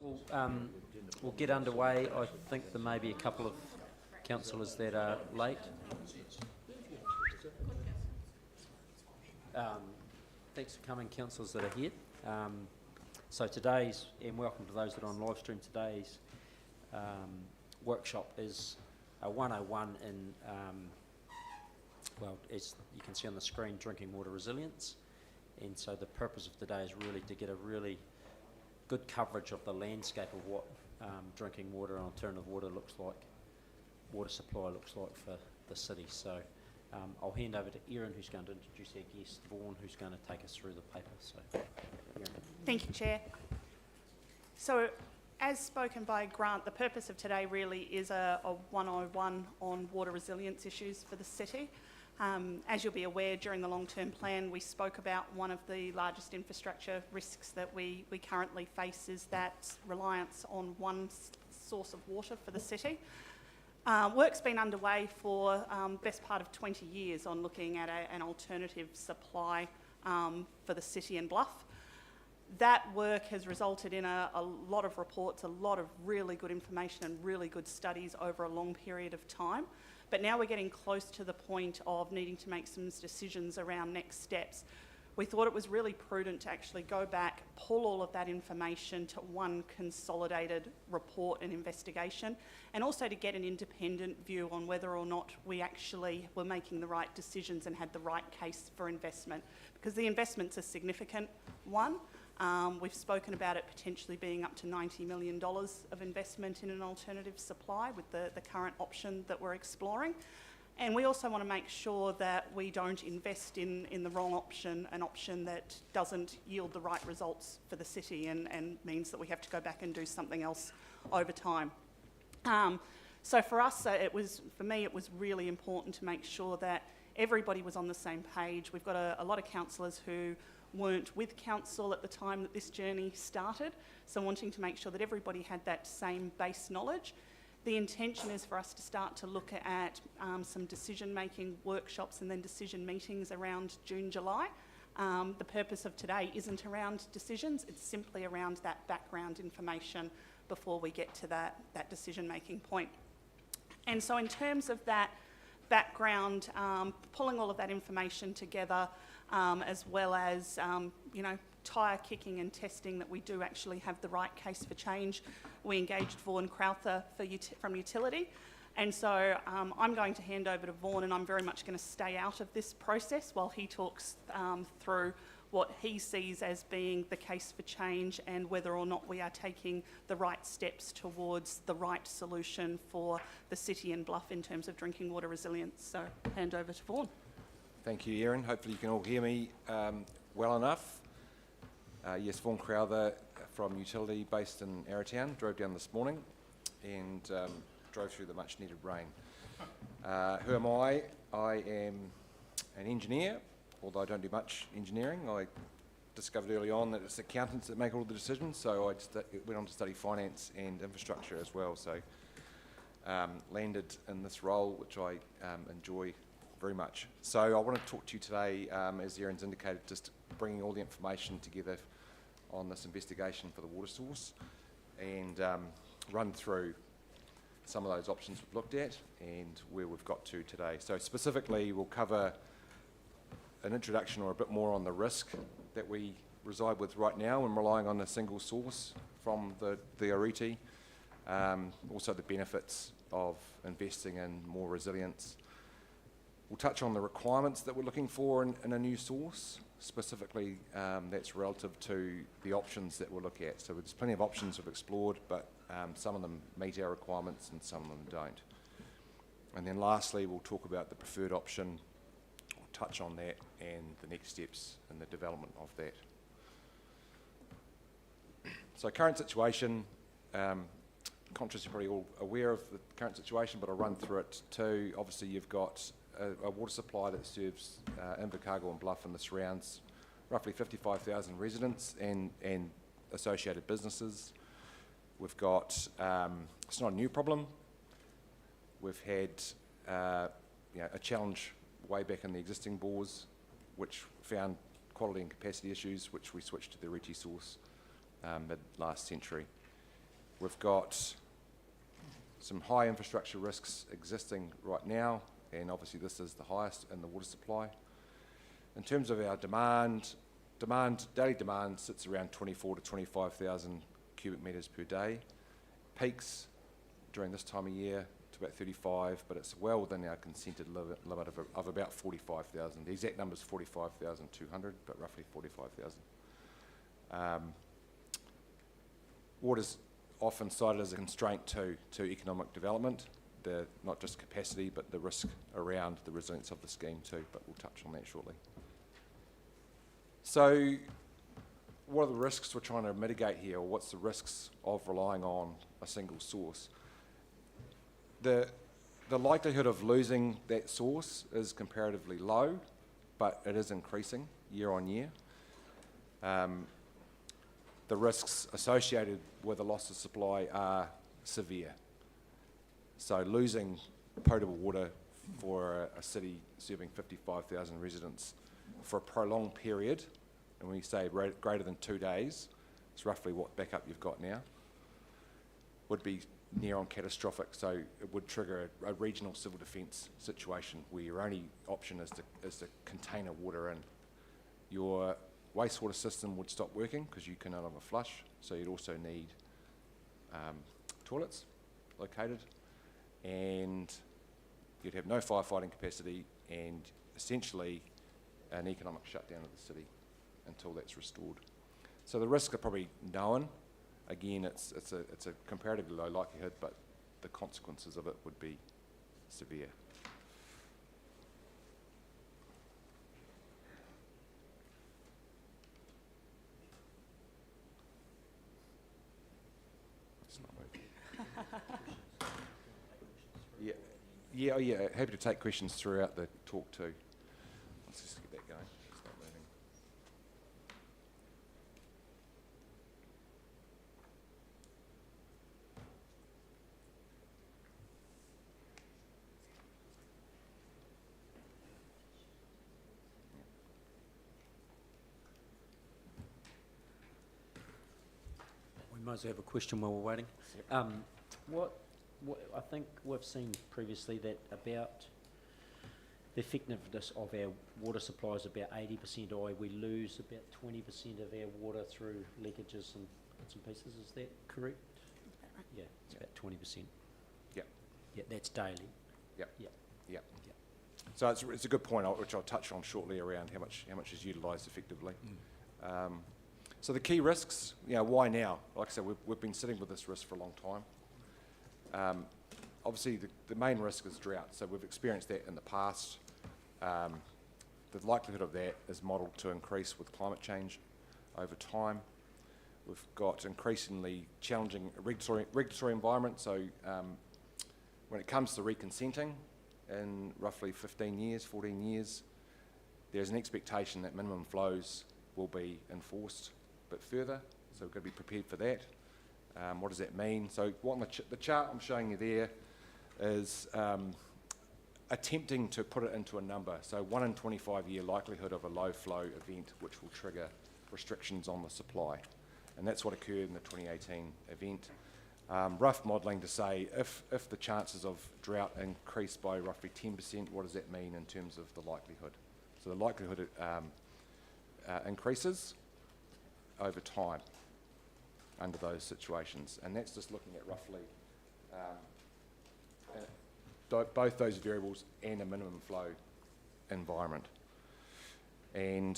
We'll get underway. I think there may be a couple of councillors that are late. Thanks for coming, councillors that are here. So today's, and welcome to those that are on live stream, today's workshop is a 101 in, well, as you can see on the screen, drinking water resilience. And so the purpose of today is really to get a really good coverage of the landscape of what drinking water and alternative water looks like, water supply looks like for the city. So I'll hand over to Erin, who's going to introduce our guest, Vaughan, who's going to take us through the paper. So, Erin. Thank you, Chair. So, as spoken by Grant, the purpose of today really is a 101 on water resilience issues for the city. As you'll be aware, during the long-term plan, we spoke about one of the largest infrastructure risks that we currently face is that reliance on one source of water for the city. Work's been underway for best part of 20 years on looking at an alternative supply for the city and Bluff. That work has resulted in a lot of reports, a lot of really good information and really good studies over a long period of time. But now we're getting close to the point of needing to make some decisions around next steps. We thought it was really prudent to actually go back, pull all of that information to one consolidated report and investigation, and also to get an independent view on whether or not we actually were making the right decisions and had the right case for investment. Because the investment's a significant one. We've spoken about it potentially being up to $90 million of investment in an alternative supply with the current option that we're exploring. And we also want to make sure that we don't invest in the wrong option, an option that doesn't yield the right results for the city and means that we have to go back and do something else over time. So for us, for me, it was really important to make sure that everybody was on the same page. We've got a lot of councillors who weren't with council at the time that this journey started, so wanting to make sure that everybody had that same base knowledge. The intention is for us to start to look at some decision-making workshops and then decision meetings around June, July. The purpose of today isn't around decisions, it's simply around that background information before we get to that decision-making point. And so in terms of that background, pulling all of that information together, as well as tyre kicking and testing that we do actually have the right case for change. We engaged Vaughan Crowther from Utility, and so I'm going to hand over to Vaughan, and I'm very much going to stay out of this process while he talks through what he sees as being the case for change and whether or not we are taking the right steps towards the right solution for the city and Bluff in terms of drinking water resilience. So hand over to Vaughan. Thank you, Erin. Hopefully you can all hear me well enough. Yes, Vaughan Crowther from Utility, based in Arrowtown, drove down this morning and drove through the much needed rain. Who am I? I am an engineer, although I don't do much engineering. I discovered early on that it's accountants that make all the decisions, so I went on to study finance and infrastructure as well, so landed in this role, which I enjoy very much. So I want to talk to you today, as Erin's indicated, just bringing all the information together on this investigation for the water source and run through some of those options we've looked at and where we've got to today. So specifically, we'll cover an introduction or a bit more on the risk that we reside with right now and relying on a single source from the Ariti. Also the benefits of investing in more resilience. We'll touch on the requirements that we're looking for in a new source. Specifically, that's relative to the options that we'll look at. So there's plenty of options we've explored, but some of them meet our requirements and some of them don't. And then lastly, we'll talk about the preferred option, we'll touch on that and the next steps in the development of that. So current situation, conscious you're probably all aware of the current situation, but I'll run through it too. Obviously you've got a water supply that serves Invercargill and Bluff and the surrounds, roughly 55,000 residents and associated businesses. We've got, it's not a new problem. We've had a challenge way back in the existing bores, which found quality and capacity issues, which we switched to the Ariti source mid last century. We've got some high infrastructure risks existing right now, and obviously this is the highest in the water supply. In terms of our daily demand sits around 24 to 25,000 cubic metres per day. Peaks during this time of year to about 35, but it's well within our consented limit of about 45,000. The exact number is 45,200, but roughly 45,000. Water's often cited as a constraint to economic development, not just capacity, but the risk around the resilience of the scheme too, but we'll touch on that shortly. So what are the risks we're trying to mitigate here, or what's the risks of relying on a single source? The likelihood of losing that source is comparatively low, but it is increasing year on year. The risks associated with a loss of supply are severe. So losing potable water for a city serving 55,000 residents for a prolonged period, and when we say greater than 2 days, it's roughly what backup you've got now, would be near on catastrophic. So it would trigger a regional civil defence situation where your only option is to container water in. Your wastewater system would stop working because you can no longer flush, so you'd also need toilets located, and you'd have no firefighting capacity and essentially an economic shutdown of the city until that's restored. So the risks are probably known. Again, it's a comparatively low likelihood, but the consequences of it would be severe. It's not moving. Yeah, happy to take questions throughout the talk too. Let's just get that going. It's not moving. We might as well have a question while we're waiting. Yep. What I think we've seen previously that about the effectiveness of our water supply is about 80%, or we lose about 20% of our water through leakages and bits and pieces. Is that correct? Right. Yeah, it's about 20%. Yep. Yeah, that's daily. Yep. Yep. Yep. Yep. So it's a good point, which I'll touch on shortly, around how much is utilised effectively. So the key risks, why now? Like I said, we've been sitting with this risk for a long time. Obviously, the main risk is drought. So we've experienced that in the past. The likelihood of that is modelled to increase with climate change over time. We've got increasingly challenging regulatory environment. So when it comes to reconsenting in roughly 15 years, 14 years, there's an expectation that minimum flows will be enforced a bit further. So we've got to be prepared for that. What does that mean? So the chart I'm showing you there is attempting to put it into a number. So 1 in 25-year likelihood of a low flow event which will trigger restrictions on the supply. And that's what occurred in the 2018 event. Rough modelling to say if the chances of drought increase by roughly 10%, what does that mean in terms of the likelihood? So the likelihood increases over time under those situations, and that's just looking at roughly both those variables and a minimum flow environment. And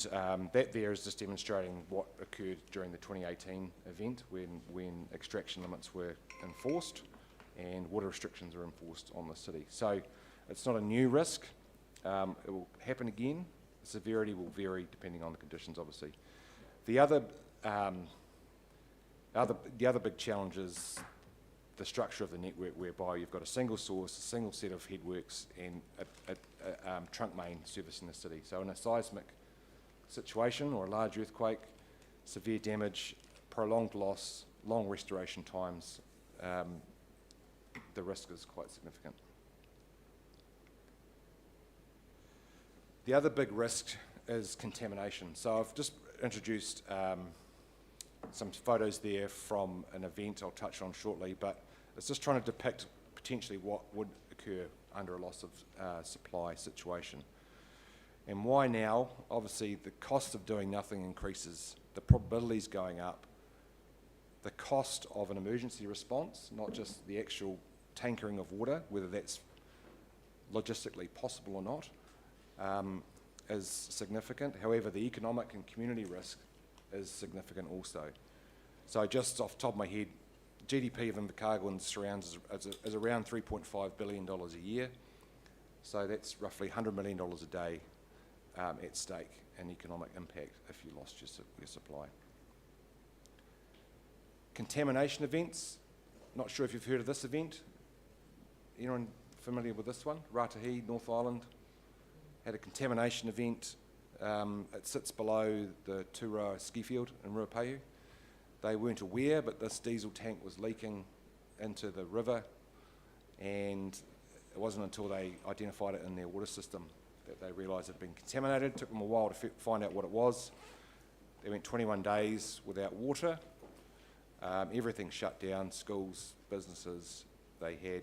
that there is just demonstrating what occurred during the 2018 event when extraction limits were enforced and water restrictions are enforced on the city. So it's not a new risk. It will happen again. The severity will vary depending on the conditions, obviously. The other big challenge is the structure of the network, whereby you've got a single source, a single set of headworks, and a trunk main servicing the city. So in a seismic situation or a large earthquake, severe damage, prolonged loss, long restoration times, the risk is quite significant. The other big risk is contamination. So I've just introduced some photos there from an event I'll touch on shortly, but it's just trying to depict potentially what would occur under a loss of supply situation. And why now? Obviously, the cost of doing nothing increases, the probability's going up, the cost of an emergency response, not just the actual tankering of water, whether that's logistically possible or not, is significant. However, the economic and community risk is significant also. So just off the top of my head, GDP of Invercargill and surrounds is around $3.5 billion a year. So that's roughly $100 million a day at stake in economic impact if you lost your supply. Contamination events, not sure if you've heard of this event. Anyone familiar with this one? Ratahi, North Island, had a contamination event. It sits below the Tūroa ski field in Ruapehu. They weren't aware, but this diesel tank was leaking into the river, and it wasn't until they identified it in their water system that they realised it had been contaminated. It took them a while to find out what it was. They went 21 days without water. Everything shut down, schools, businesses. They had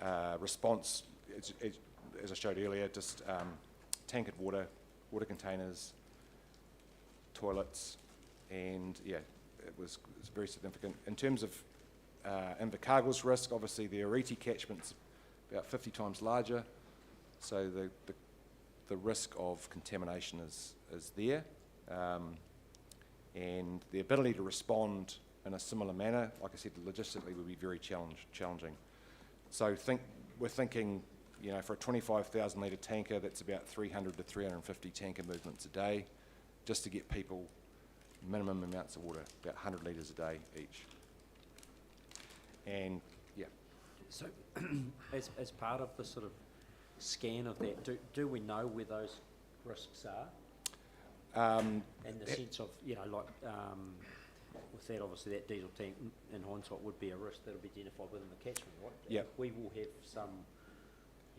a response, as I showed earlier, just tankered water, water containers, toilets, and yeah, it was very significant. In terms of Invercargill's risk, obviously the Ariti catchment's about 50 times larger, so the risk of contamination is there, and the ability to respond in a similar manner, like I said, logistically would be very challenging. So we're thinking, you know, for a 25,000 litre tanker, that's about 300 to 350 tanker movements a day, just to get people minimum amounts of water, about 100 litres a day each. And yeah. So, as part of the sort of scan of that, do we know where those risks are? In the sense of, you know, like with that, obviously that diesel tank in hindsight would be a risk that will be identified within the catchment, right? Yeah. We will have some.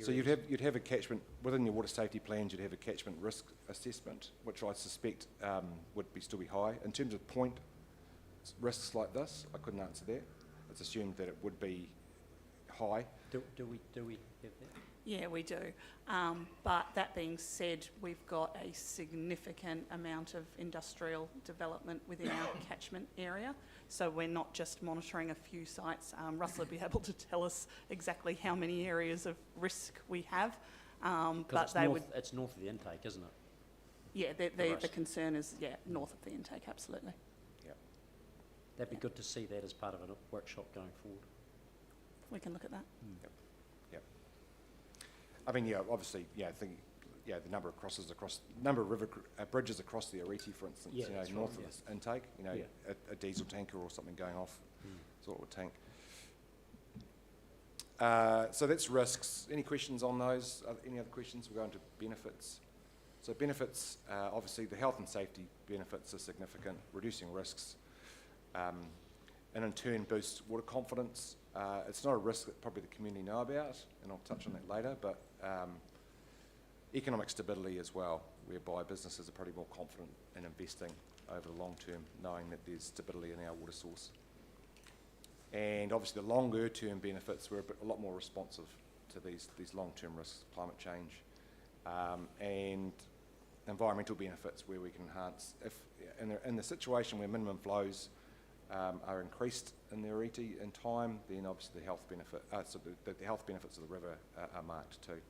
So you'd have a catchment within your water safety plans. You'd have a catchment risk assessment, which I suspect would still be high. In terms of point risks like this, I couldn't answer that. It's assumed that it would be high. Do we have that? Yeah, we do. But that being said, we've got a significant amount of industrial development within our catchment area. So we're not just monitoring a few sites. Russell would be able to tell us exactly how many areas of risk we have. But it's north of the intake, isn't it? Yeah, the concern is, north of the intake, absolutely. Yeah. That'd be good to see that as part of a workshop going forward. We can look at that. Yep. I mean, obviously, the number of crosses number of river bridges across the Ariti, for instance, north of this intake, a diesel tanker or something going off, is what it would tank. So that's risks. Any questions on those? Any other questions? We'll go into benefits. So benefits, obviously the health and safety benefits are significant, reducing risks, and in turn boosts water confidence. It's not a risk that probably the community know about, and I'll touch on that later, but economic stability as well, whereby businesses are probably more confident in investing over the long term, knowing that there's stability in our water source. And obviously the longer term benefits, we're a lot more responsive to these long-term risks, climate change, and environmental benefits where we can enhance. If in the situation where minimum flows are increased in the Ariti in time, then obviously the health benefit, the health benefits of the river are marked too.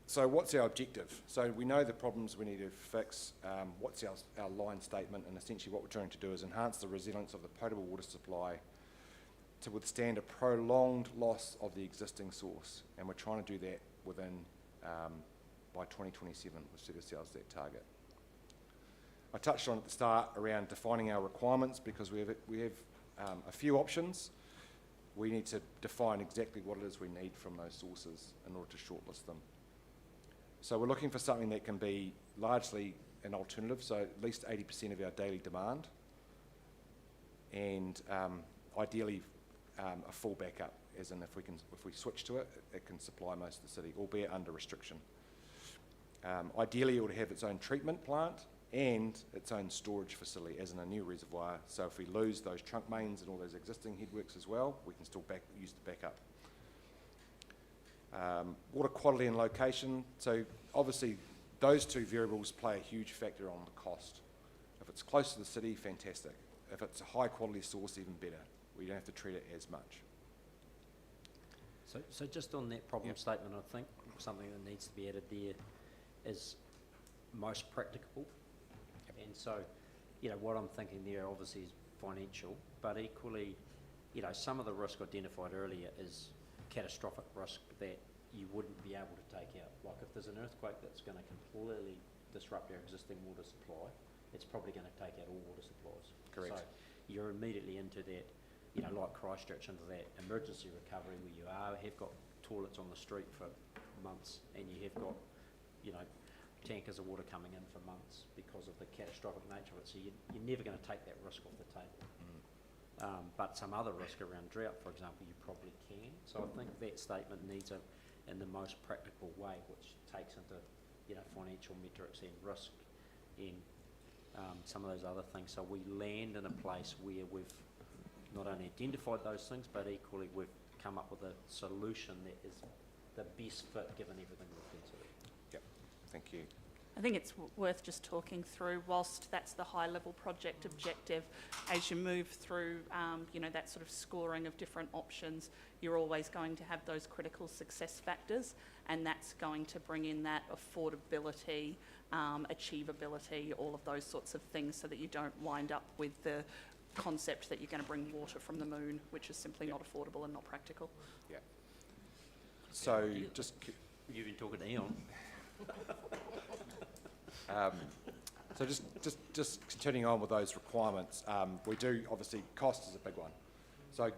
So what's our objective? So we know the problems we need to fix. What's our line statement? And essentially what we're trying to do is enhance the resilience of the potable water supply to withstand a prolonged loss of the existing source. And we're trying to do that within, by 2027, we've set ourselves that target. I touched on at the start around defining our requirements, because we have a few options. We need to define exactly what it is we need from those sources in order to shortlist them. So we're looking for something that can be largely an alternative, so at least 80% of our daily demand, and ideally a full backup, as in if we switch to it, it can supply most of the city, albeit under restriction. Ideally, it would have its own treatment plant and its own storage facility, as in a new reservoir. So if we lose those trunk mains and all those existing headworks as well, we can still use the backup. Water quality and location. So obviously, those two variables play a huge factor on the cost. If it's close to the city, fantastic. If it's a high quality source, even better. We don't have to treat it as much. So just on that problem Yep. statement, I think something that needs to be added there is most practicable. And so, what I'm thinking there obviously is financial, but equally, some of the risk identified earlier is catastrophic risk that you wouldn't be able to take out. Like if there's an earthquake that's going to completely disrupt our existing water supply, it's probably going to take out all water supplies. Correct. So you're immediately into that, like Christchurch, into that emergency recovery where you have got toilets on the street for months, and you have got, tankers of water coming in for months because of the catastrophic nature of it. So you're never going to take that risk off the table. But some other risk around drought, for example, you probably can. So I think that statement needs it in the most practical way, which takes into, financial metrics and risk and some of those other things. So we land in a place where we've not only identified those things, but equally we've come up with a solution that is the best fit given everything we've considered. Yep, thank you. I think it's worth just talking through, whilst that's the high-level project objective, as you move through, that sort of scoring of different options, you're always going to have those critical success factors, and that's going to bring in that affordability, achievability, all of those sorts of things, so that you don't wind up with the concept that you're going to bring water from the moon, which is simply not affordable and not practical. Yeah. So Yeah. just... You've been talking to Eon. So just continuing on with those requirements, we do, obviously, cost is a big one. So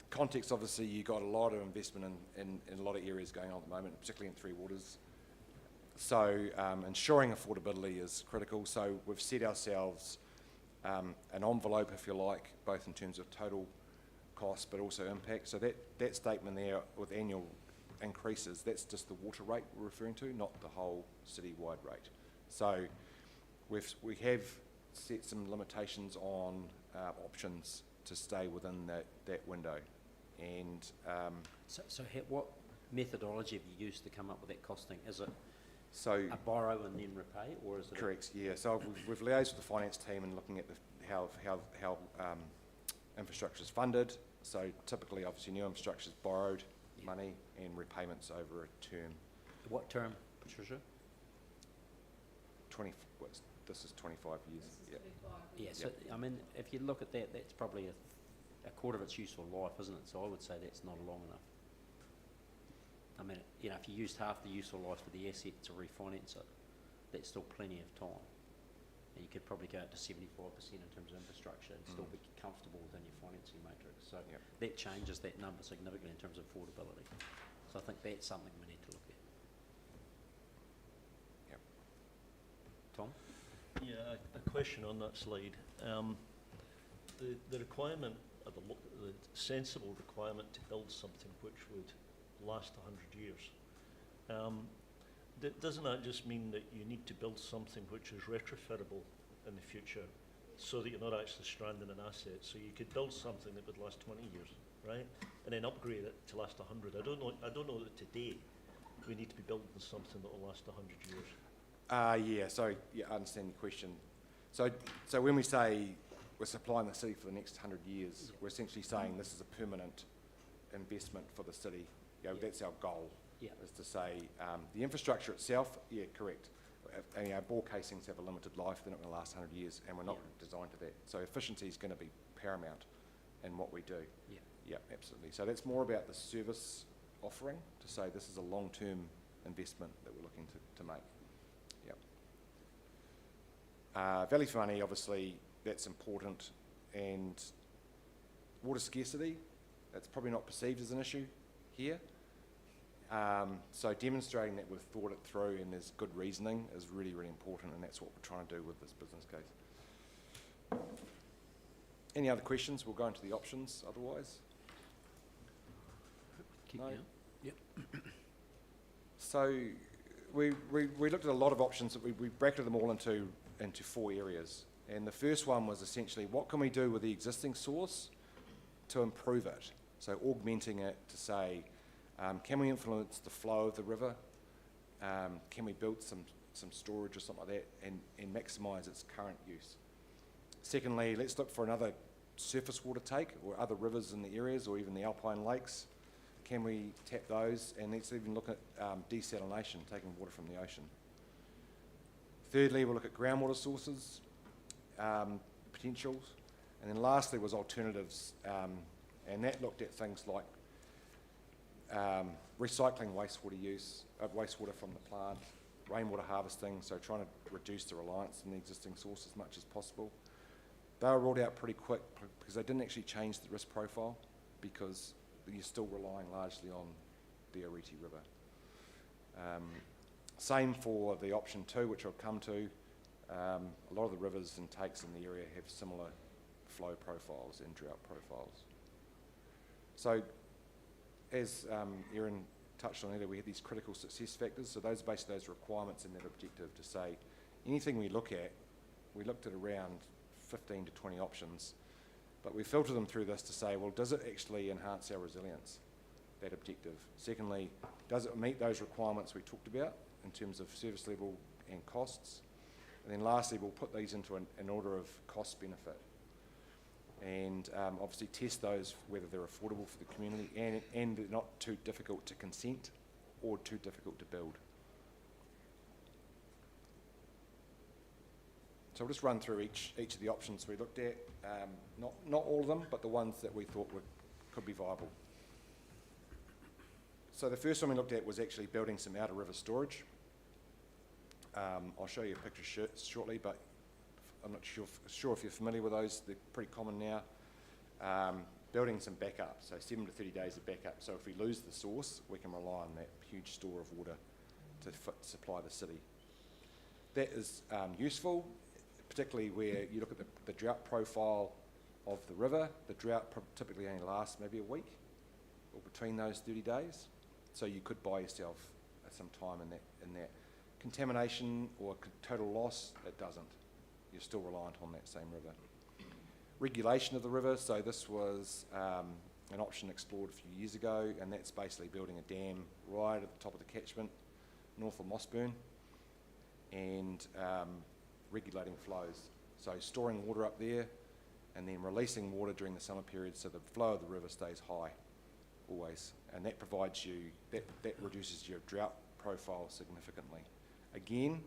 context, obviously, you've got a lot of investment in a lot of areas going on at the moment, particularly in Three Waters. So ensuring affordability is critical. So we've set ourselves an envelope, if you like, both in terms of total cost but also impact. So that statement there with annual increases, that's just the water rate we're referring to, not the whole city-wide rate. So we have set some limitations on options to stay within that window. And What methodology have you used to come up with that costing? Is it so a borrow and then repay, or is it correct? Yeah. So we've liaised with the finance team and looking at how infrastructure is funded. So typically, obviously, new infrastructure is borrowed money and repayments over a term. What term, Patricia? This is 25 years. Yeah. Yeah, so, I mean, if you look at that, that's probably a quarter of its useful life, isn't it? So I would say that's not long enough. I mean, if you used half the useful life of the asset to refinance it, that's still plenty of time. And you could probably go up to 75% in terms of infrastructure and still be comfortable within your financing matrix. So that changes that number significantly in terms of affordability. So I think that's something we need to look at. Yep. Tom? Yeah, a question on that slide. The requirement, the sensible requirement to build something which would last 100 years, doesn't that just mean that you need to build something which is retrofitable in the future so that you're not actually stranding an asset? So you could build something that would last 20 years, right? And then upgrade it to last 100. I don't know that today we need to be building something that will last 100 years. I understand your question. So when we say we're supplying the city for the next 100 years, we're essentially saying this is a permanent investment for the city. That's our goal, is to say the infrastructure itself, correct. Bore casings have a limited life, they're not going to last 100 years, and we're not designed to that. So efficiency is going to be paramount in what we do. Yeah, absolutely. So that's more about the service offering, to say this is a long-term investment that we're looking to make. Value for money, obviously, that's important, and water scarcity, that's probably not perceived as an issue here. So demonstrating that we've thought it through and there's good reasoning is really, really important, and that's what we're trying to do with this business case. Any other questions? We'll go into the options otherwise. Keep No? going. Yep. So we looked at a lot of options. We bracketed them all into 4 areas. And the first one was essentially, what can we do with the existing source to improve it? So augmenting it to say, can we influence the flow of the river? Can we build some storage or something like that and maximise its current use? Secondly, let's look for another surface water take or other rivers in the areas or even the alpine lakes. Can we tap those? And let's even look at desalination, taking water from the ocean. Thirdly, we'll look at groundwater sources, potentials. And then lastly was alternatives, and that looked at things like recycling wastewater use, wastewater from the plant, rainwater harvesting, so trying to reduce the reliance on the existing source as much as possible. They were ruled out pretty quick because they didn't actually change the risk profile because you're still relying largely on the Ariti River. Same for the option 2, which I'll come to. A lot of the rivers and takes in the area have similar flow profiles and drought profiles. So as Erin touched on earlier, we had these critical success factors. So those are basically those requirements in that objective to say anything we look at, we looked at around 15 to 20 options, but we filter them through this to say, well, does it actually enhance our resilience, that objective? Secondly, does it meet those requirements we talked about in terms of service level and costs? And then lastly, we'll put these into an order of cost benefit and obviously test those whether they're affordable for the community and they're not too difficult to consent or too difficult to build. So we'll just run through each of the options we looked at, not all of them, but the ones that we thought could be viable. So the first one we looked at was actually building some outer river storage. I'll show you a picture shortly, but I'm not sure if you're familiar with those. They're pretty common now. Building some backup, so 7 to 30 days of backup. So if we lose the source, we can rely on that huge store of water to supply the city. That is useful, particularly where you look at the drought profile of the river. The drought typically only lasts maybe a week or between those 30 days. So you could buy yourself some time in that. Contamination or total loss, it doesn't. You're still reliant on that same river. Regulation of the river, so this was an option explored a few years ago, and that's basically building a dam right at the top of the catchment, north of Mossburn, and regulating flows. So storing water up there and then releasing water during the summer period so the flow of the river stays high always, and that provides you, that reduces your drought profile significantly. Again,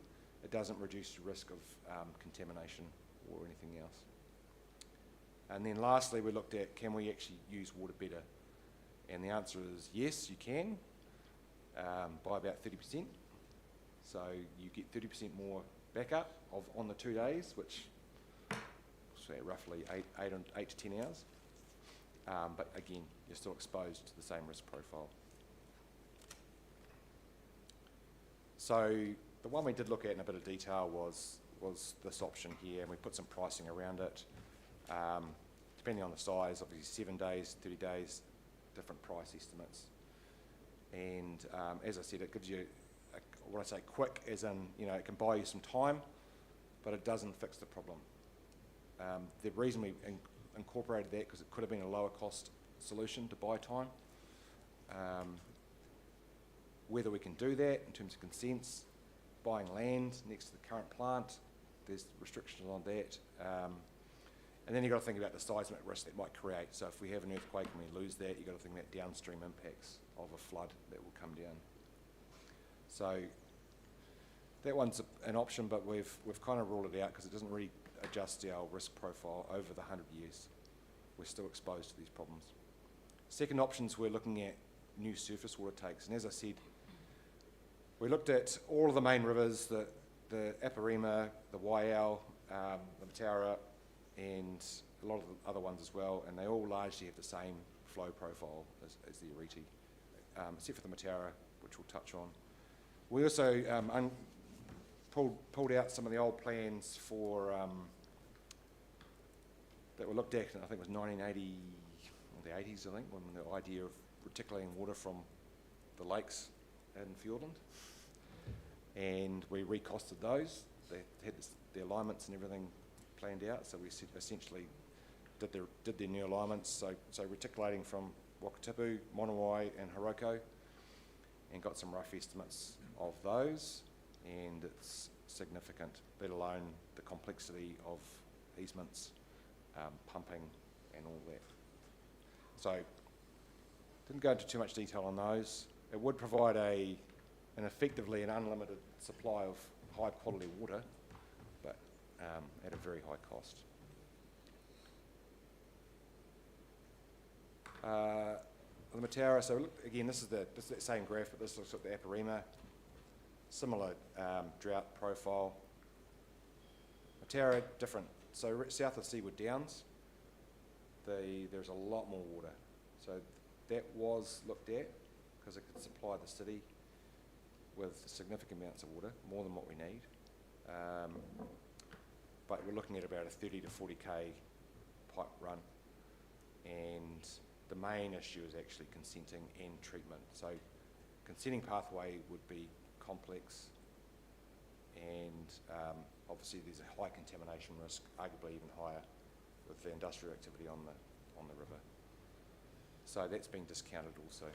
it doesn't reduce the risk of contamination or anything else. And then lastly, we looked at, can we actually use water better? And the answer is yes, you can, by about 30%. So you get 30% more backup on the 2 days, which say roughly 8 to 10 hours. But again, you're still exposed to the same risk profile. So the one we did look at in a bit of detail was this option here, and we put some pricing around it. Depending on the size, obviously 7 days, 30 days, different price estimates. And as I said, it gives you, when I say quick, as in, it can buy you some time, but it doesn't fix the problem. The reason we incorporated that, because it could have been a lower cost solution to buy time. Whether we can do that in terms of consents, buying land next to the current plant, there's restrictions on that. And then you've got to think about the seismic risk that might create. So if we have an earthquake and we lose that, you've got to think about downstream impacts of a flood that will come down. So that one's an option, but we've kind of ruled it out because it doesn't really adjust our risk profile over the 100 years. We're still exposed to these problems. Second options, we're looking at new surface water takes. And as I said, we looked at all of the main rivers, the Aparima, the Waiau, the Mataura, and a lot of the other ones as well, and they all largely have the same flow profile as the Ariti, except for the Mataura, which we'll touch on. We also pulled out some of the old plans for that were looked at, I think it was 1980, or the 80s, I think, when the idea of reticulating water from the lakes in Fiordland. and we recosted those. They had the alignments and everything planned out, so we essentially did their new alignments, so reticulating from Wakatipu, Monowai and Hiroko, and got some rough estimates of those, and it's significant, let alone the complexity of easements, pumping and all that. So, didn't go into too much detail on those. It would provide an effectively an unlimited supply of high quality water, but at a very high cost. The Mataura, so look, again, this is that same graph, but this looks at the Aparima, similar drought profile. Mataura, different. So south of Seaward Downs, there's a lot more water. So that was looked at because it could supply the city with significant amounts of water, more than what we need. But we're looking at about a 30 to 40k pipe run, and the main issue is actually consenting and treatment. So consenting pathway would be complex, and obviously there's a high contamination risk, arguably even higher with the industrial activity on the river. So that's been discounted also.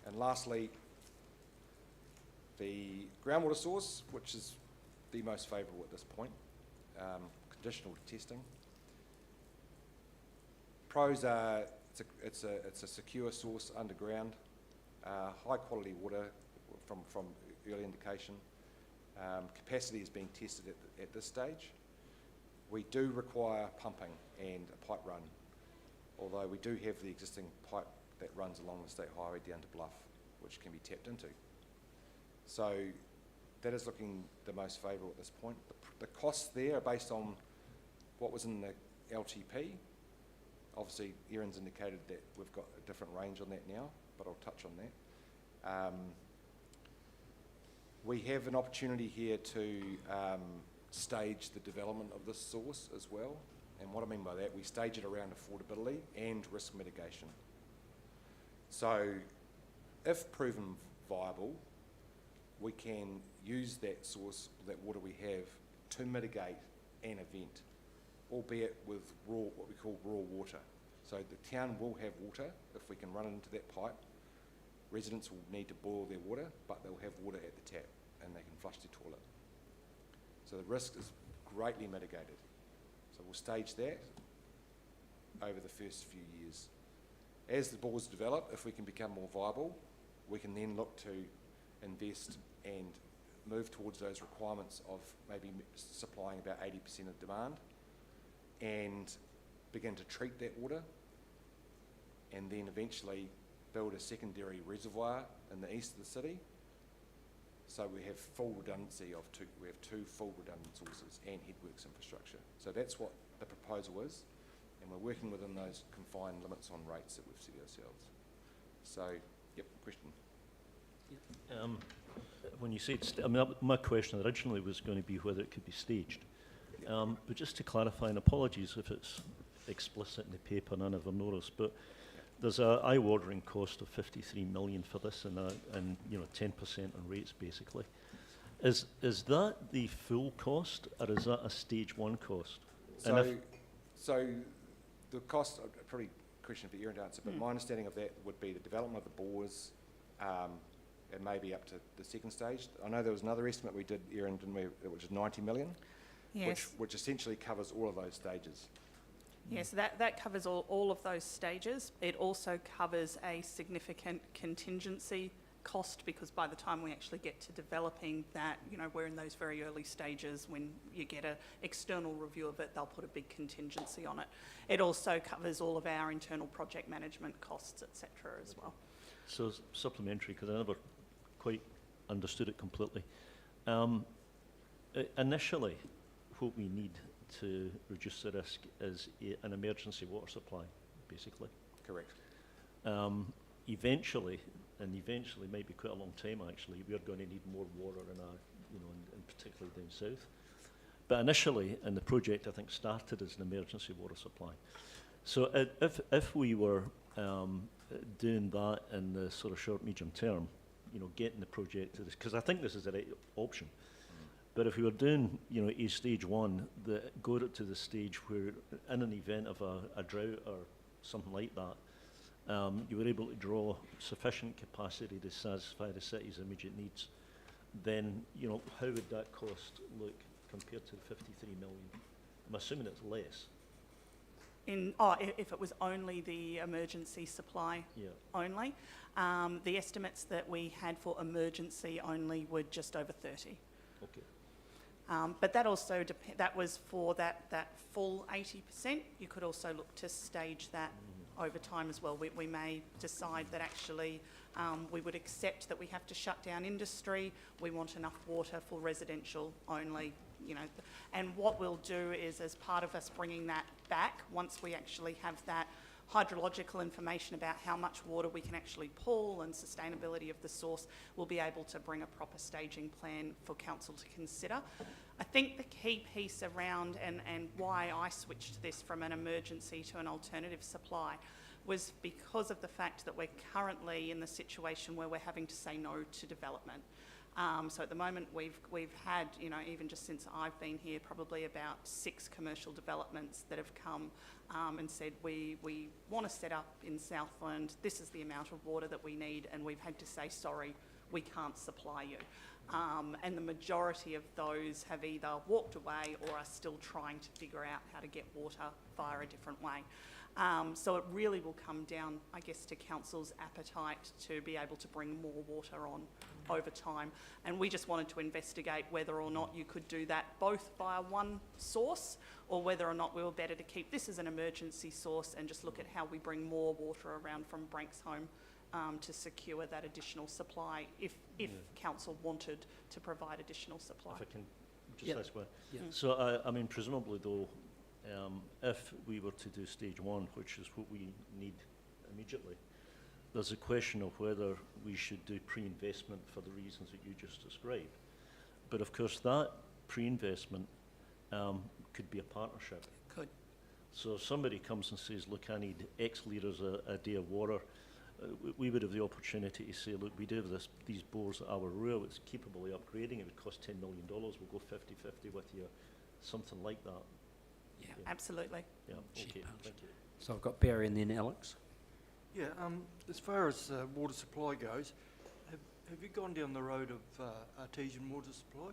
And lastly, the groundwater source, which is the most favourable at this point, conditional testing. Pros are it's a secure source underground, high quality water from early indication. Capacity is being tested at this stage. We do require pumping and a pipe run, although we do have the existing pipe that runs along the state highway down to Bluff, which can be tapped into. So that is looking the most favourable at this point. The costs there are based on what was in the LTP. Obviously, Erin's indicated that we've got a different range on that now, but I'll touch on that. We have an opportunity here to stage the development of this source as well. And what I mean by that, we stage it around affordability and risk mitigation. So if proven viable, we can use that source, that water we have, to mitigate an event, albeit with what we call raw water. So the town will have water if we can run it into that pipe. Residents will need to boil their water, but they'll have water at the tap and they can flush their toilet. So the risk is greatly mitigated. So we'll stage that over the first few years. As the bores develop, if we can become more viable, we can then look to invest and move towards those requirements of maybe supplying about 80% of demand, and begin to treat that water, and then eventually build a secondary reservoir in the east of the city. So we have full redundancy of we have two full redundant sources and headworks infrastructure. So that's what the proposal is, and we're working within those confined limits on rates that we've set ourselves. So, yep, question. When you said, my question originally was going to be whether it could be staged. But just to clarify, and apologies if it's explicit in the paper, none of them noticed, but there's a eye-watering cost of 53 million for this, and 10% on rates basically. Is that the full cost, or is that a stage one cost? So the cost, probably a question for Erin to answer, but my understanding of that would be the development of the bores, and maybe up to the second stage. I know there was another estimate we did, Erin, didn't we, which is 90 million? Yes. Which essentially covers all of those stages. Yes, that covers all of those stages. It also covers a significant contingency cost, because by the time we actually get to developing that, we're in those very early stages. When you get an external review of it, they'll put a big contingency on it. It also covers all of our internal project management costs, etc. as well. So supplementary, because I never quite understood it completely. Initially, what we need to reduce the risk is an emergency water supply, basically. Correct. Eventually might be quite a long time actually, we're going to need more water in our, and particularly down south. But initially, and the project I think started as an emergency water supply. So if we were doing that in the sort of short, medium term, you know, getting the project to this, because I think this is the right option. But if we were doing, you know, a stage one, go it to the stage where, in an event of a drought or something like that, you were able to draw sufficient capacity to satisfy the city's immediate needs, then, you know, how would that cost look compared to the 53 million? I'm assuming it's less. If it was only the emergency supply only, the estimates that we had for emergency only were just over 30. Okay. But that also that was for that full 80%. You could also look to stage that over time as well. We may decide that actually we would accept that we have to shut down industry. We want enough water for residential only, you know. And what we'll do is, as part of us bringing that back, once we actually have that hydrological information about how much water we can actually pull and sustainability of the source, we'll be able to bring a proper staging plan for council to consider. I think the key piece around and why I switched this from an emergency to an alternative supply was because of the fact that we're currently in the situation where we're having to say no to development. So at the moment we've had, you know, even just since I've been here, probably about 6 commercial developments that have come and said we want to set up in Southland, this is the amount of water that we need, and we've had to say sorry, we can't supply you. And the majority of those have either walked away or are still trying to figure out how to get water via a different way. So it really will come down, I guess, to council's appetite to be able to bring more water on over time. And we just wanted to investigate whether or not you could do that both via one source, or whether or not we were better to keep this as an emergency source and just look at how we bring more water around from Branksholme to secure that additional supply if council wanted to provide additional supply. If I can just ask one. So, I mean, presumably though, if we were to do stage one, which is what we need immediately, there's a question of whether we should do pre-investment for the reasons that you just described. But of course, that pre-investment could be a partnership. It could. So if somebody comes and says, look, I need X litres a day of water, we would have the opportunity to say, look, we do have these bores at our Rua, it's capable of upgrading, it would cost $10 million, we'll go 50-50 with you, something like that. Yeah, absolutely. Yeah, okay, thank you. So I've got Barry and then Alex. Yeah, as far as water supply goes, have you gone down the road of artesian water supply?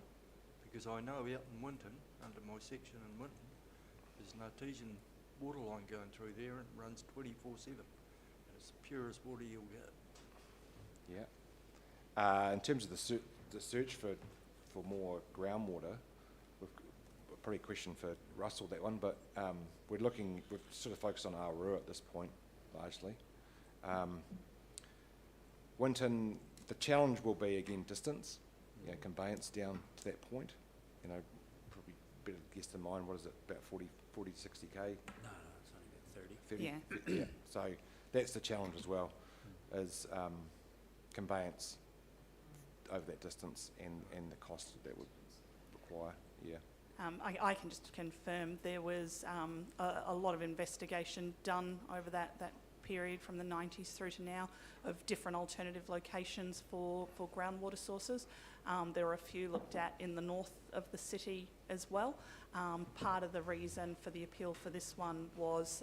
Because I know out in Winton, under my section in Winton, there's an artesian water line going through there and it runs 24/7. It's the purest water you'll get. Yeah. In terms of the search for more groundwater, we've probably a question for Russell, that one, but we've sort of focused on Aotearoa at this point, largely. Winton, the challenge will be, again, distance, you know, conveyance down to that point. You know, probably better guess than mine, what is it, about 40, 60k? No, it's only about 30. 30? Yeah. Yeah, so that's the challenge as well, is conveyance over that distance and the cost that would require, yeah. I can just confirm there was a lot of investigation done over that period from the 90s through to now of different alternative locations for groundwater sources. There were a few looked at in the north of the city as well. Part of the reason for the appeal for this one was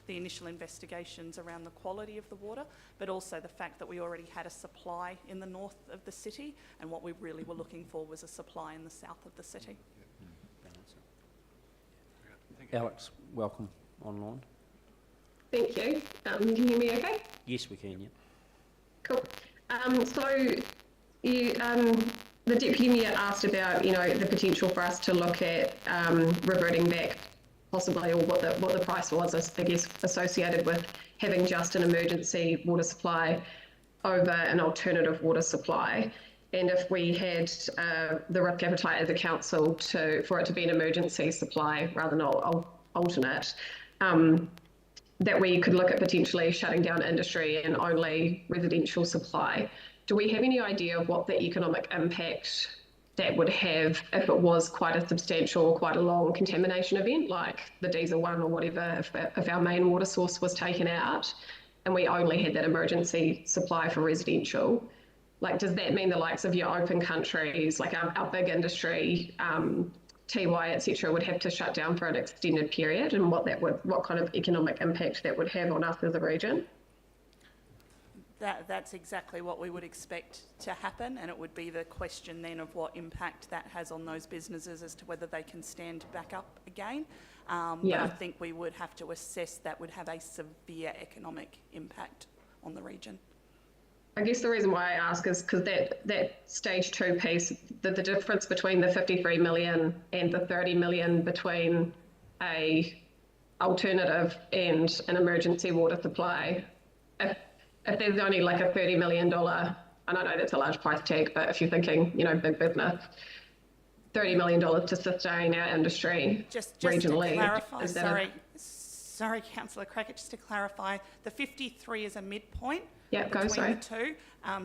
the initial investigations around the quality of the water, but also the fact that we already had a supply in the north of the city, and what we really were looking for was a supply in the south of the city. Alex, welcome online. Thank you. Can you hear me okay? Yes, we can, yeah. Cool. So you, the Deputy Mayor asked about, you know, the potential for us to look at reverting back possibly, or what the price was, I guess, associated with having just an emergency water supply over an alternative water supply. And if we had the risk appetite as a council for it to be an emergency supply rather than alternate, that we could look at potentially shutting down industry and only residential supply. Do we have any idea of what the economic impact that would have if it was quite a substantial, quite a long contamination event, like the diesel one or whatever, if our main water source was taken out? and we only had that emergency supply for residential, like, does that mean the likes of your open countries, like our big industry, TY, et cetera, would have to shut down for an extended period, and what kind of economic impact that would have on us as a region? That's exactly what we would expect to happen, and it would be the question then of what impact that has on those businesses as to whether they can stand back up again. But I think we would have to assess that would have a severe economic impact on the region. I guess the reason why I ask is because that stage 2 piece, the difference between the 53 million and the 30 million between a alternative and an emergency water supply, if there's only like a $30 million, and I know that's a large price tag, but if you're thinking, big business, $30 million to sustain our industry just regionally. To clarify, is that sorry, Councillor Crackett, just to clarify, the 53 is a midpoint between the two.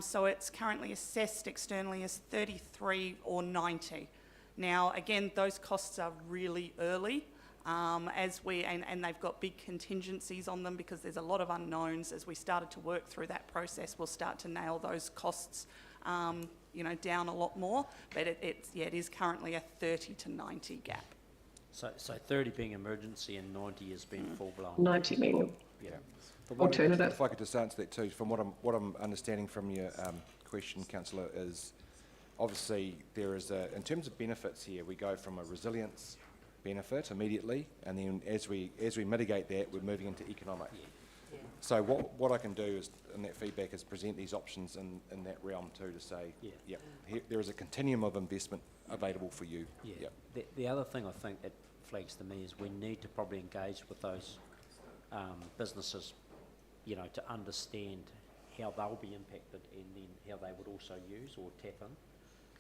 So it's currently assessed externally as 33 or 90. Now, again, those costs are really early. And they've got big contingencies on them because there's a lot of unknowns. As we started to work through that process, we'll start to nail those costs, down a lot more. But it is currently a 30 to 90 gap. So 30 being emergency and 90 has been full blown. 90 million. Yeah. Alternative. If I could just answer that too, from what I'm understanding from your question, Councillor, is obviously there is in terms of benefits here, we go from a resilience benefit immediately, and then as we mitigate that, we're moving into economic. Yeah. So what I can do is, in that feedback, is present these options in that realm too, to say, there is a continuum of investment available for you. Yeah. Yep. The other thing I think that flags to me is we need to probably engage with those businesses, to understand how they'll be impacted, and then how they would also use or tap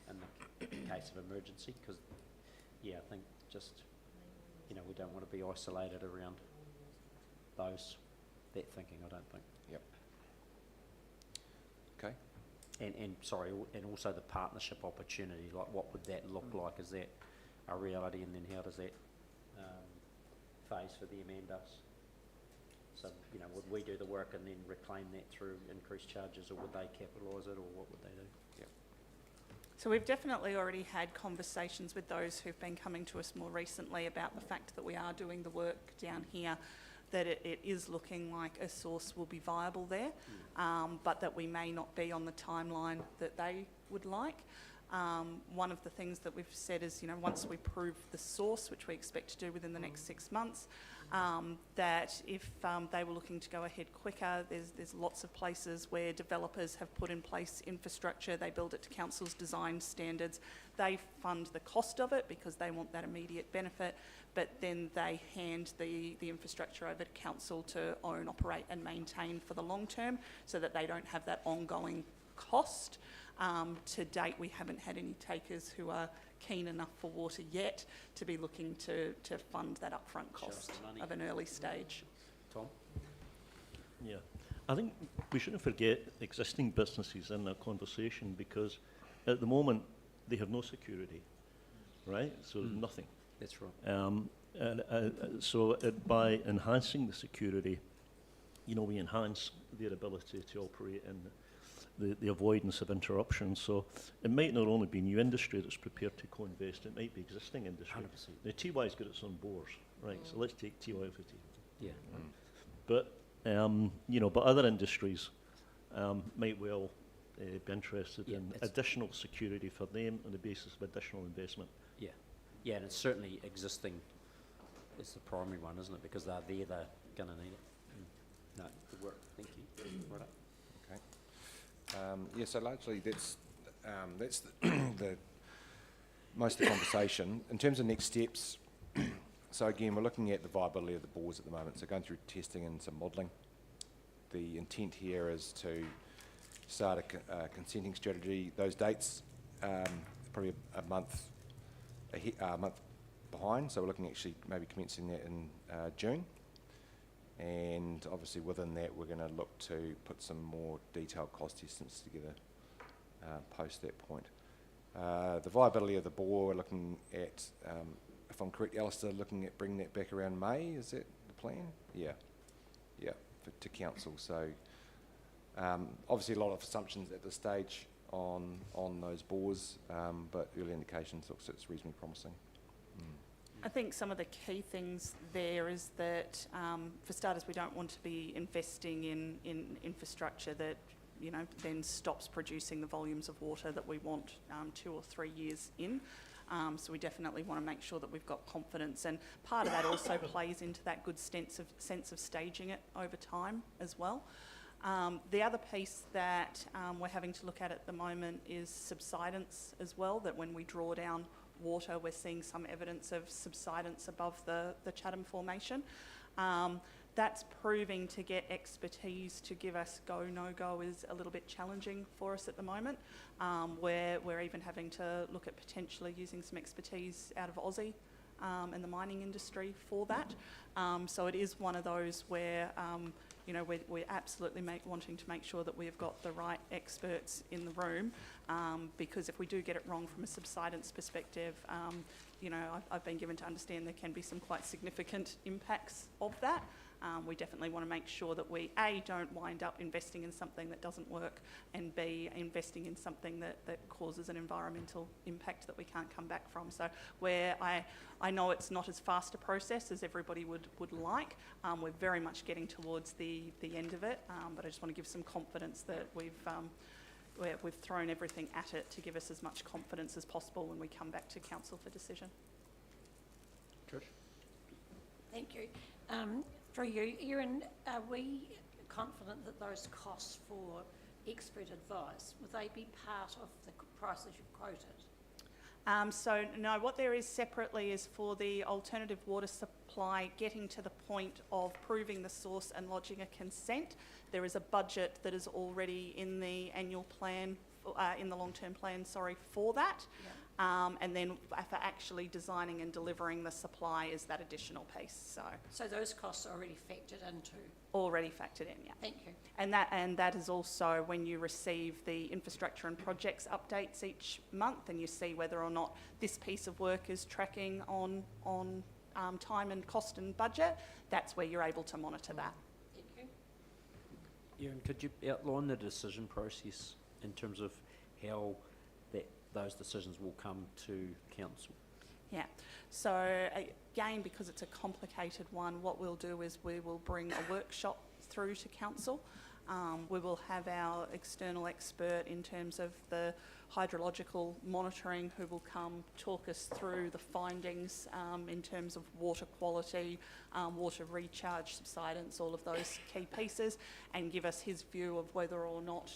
in the case of emergency. Because, I think just, we don't want to be isolated around that thinking, I don't think. Yep. Okay. And also the partnership opportunity, like what would that look like? Is that a reality, and then how does that phase for them and us? So, would we do the work and then reclaim that through increased charges, or would they capitalise it, or what would they do? Yep. So we've definitely already had conversations with those who've been coming to us more recently about the fact that we are doing the work down here, that it is looking like a source will be viable there, but that we may not be on the timeline that they would like. One of the things that we've said is, once we prove the source, which we expect to do within the next 6 months, that if they were looking to go ahead quicker, there's lots of places where developers have put in place infrastructure, they build it to council's design standards, they fund the cost of it because they want that immediate benefit, but then they hand the infrastructure over to council to own, operate and maintain for the long term, so that they don't have that ongoing cost. To date, we haven't had any takers who are keen enough for water yet to be looking to fund that upfront cost of an early stage. Tom? Yeah, I think we shouldn't forget existing businesses in that conversation, because at the moment they have no security, right? So nothing. That's right. So by enhancing the security, we enhance their ability to operate in the avoidance of interruption. So it might not only be new industry that's prepared to co-invest, it might be existing industry. 100%. Now, TY's got its own bores, right? So let's take TY out of it. Yeah. But, but other industries might well be interested in additional security for them on the basis of additional investment. Yeah. Yeah, and it's certainly existing is the primary one, isn't it? Because they're going to need it. No, good work. Thank you. Right up. So largely that's the most of the conversation. In terms of next steps, so again, we're looking at the viability of the bores at the moment, so going through testing and some modelling. The intent here is to start a consenting strategy. Those dates, probably a month behind, so we're looking actually maybe commencing that in June. And obviously within that, we're going to look to put some more detailed cost estimates together post that point. The viability of the bore, we're looking at, if I'm correct, Alistair, looking at bringing that back around May. Is that the plan? Yeah. to council. So obviously a lot of assumptions at this stage on those bores, but early indications looks it's reasonably promising. I think some of the key things there is that, for starters, we don't want to be investing in infrastructure that, then stops producing the volumes of water that we want 2 or 3 years in. So we definitely want to make sure that we've got confidence, and part of that also plays into that good sense of staging it over time as well. The other piece that we're having to look at the moment is subsidence as well, that when we draw down water, we're seeing some evidence of subsidence above the Chatham Formation. That's proving to get expertise to give us go, no-go is a little bit challenging for us at the moment. We're even having to look at potentially using some expertise out of Aussie and the mining industry for that. So it is one of those where we're absolutely wanting to make sure that we've got the right experts in the room, because if we do get it wrong from a subsidence perspective, I've been given to understand there can be some quite significant impacts of that. We definitely want to make sure that we, A, don't wind up investing in something that doesn't work, and B, investing in something that causes an environmental impact that we can't come back from. So where I know it's not as fast a process as everybody would like, we're very much getting towards the end of it, but I just want to give some confidence that we've thrown everything at it to give us as much confidence as possible when we come back to council for decision. Trish? Thank you. For you, Erin, are we confident that those costs for expert advice, will they be part of the prices you've quoted? So no, what there is separately is for the alternative water supply getting to the point of proving the source and lodging a consent. There is a budget that is already in the annual plan, in the long-term plan, for that. Yep. And then for actually designing and delivering the supply is that additional piece. So those costs are already factored into? Already factored in, yeah. Thank you. And that is also when you receive the infrastructure and projects updates each month, and you see whether or not this piece of work is tracking on time and cost and budget. That's where you're able to monitor that. Thank you. Erin, could you outline the decision process in terms of how those decisions will come to council? Yeah, so again, because it's a complicated one, what we'll do is we will bring a workshop through to council. We will have our external expert in terms of the hydrological monitoring who will come talk us through the findings in terms of water quality, water recharge, subsidence, all of those key pieces, and give us his view of whether or not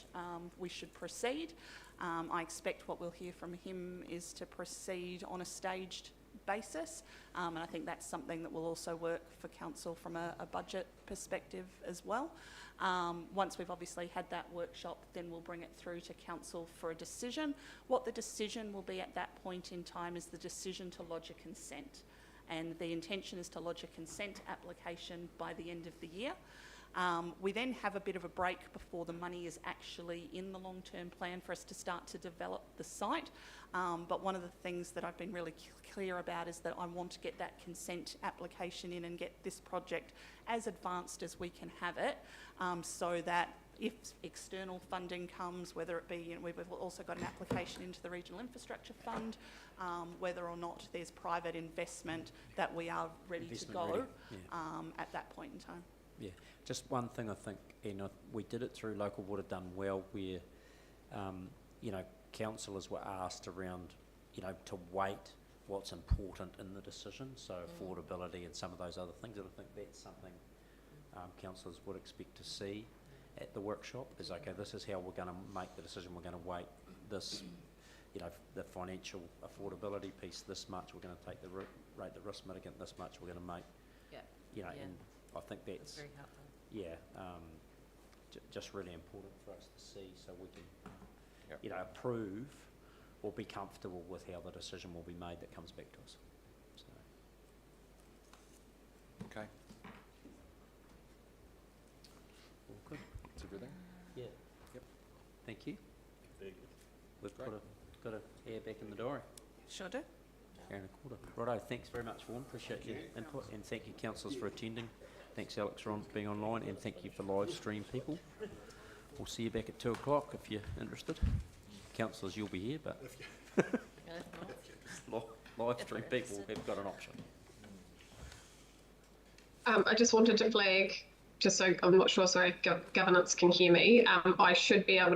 we should proceed. I expect what we'll hear from him is to proceed on a staged basis, and I think that's something that will also work for council from a budget perspective as well. Once we've obviously had that workshop, then we'll bring it through to council for a decision. What the decision will be at that point in time is the decision to lodge a consent, and the intention is to lodge a consent application by the end of the year. We then have a bit of a break before the money is actually in the long-term plan for us to start to develop the site. But one of the things that I've been really clear about is that I want to get that consent application in and get this project as advanced as we can have it, so that if external funding comes, whether it be, we've also got an application into the Regional Infrastructure Fund, whether or not there's private investment, that we are ready to go at that point in time. Yeah, just one thing I think, and we did it through Local Water Done Well, where, councillors were asked around, to weight what's important in the decision, so affordability and some of those other things, and I think that's something councillors would expect to see at the workshop, is okay, this is how we're going to make the decision, we're going to weight this, the financial affordability piece this much, we're going to take rate the risk mitigant this much, we're going to make, and I think that's very helpful. Just really important for us to see, so we can, approve or be comfortable with how the decision will be made that comes back to us. So. Okay. All good. That's everything? Yeah. Yep. Thank you. Very good. We've Great. got a hair back in the diary. Sure do. Hour and a quarter. Righto, thanks very much, Vaughan. Appreciate your input, and thank you, councillors, for attending. Thanks, Alex, for being online, and thank you for live stream people. We'll see you back at 2 o'clock if you're interested. Councillors, you'll be here, but live stream people have got an option. I just wanted to flag, just so I'm not sure, sorry, governance can hear me. I should be able to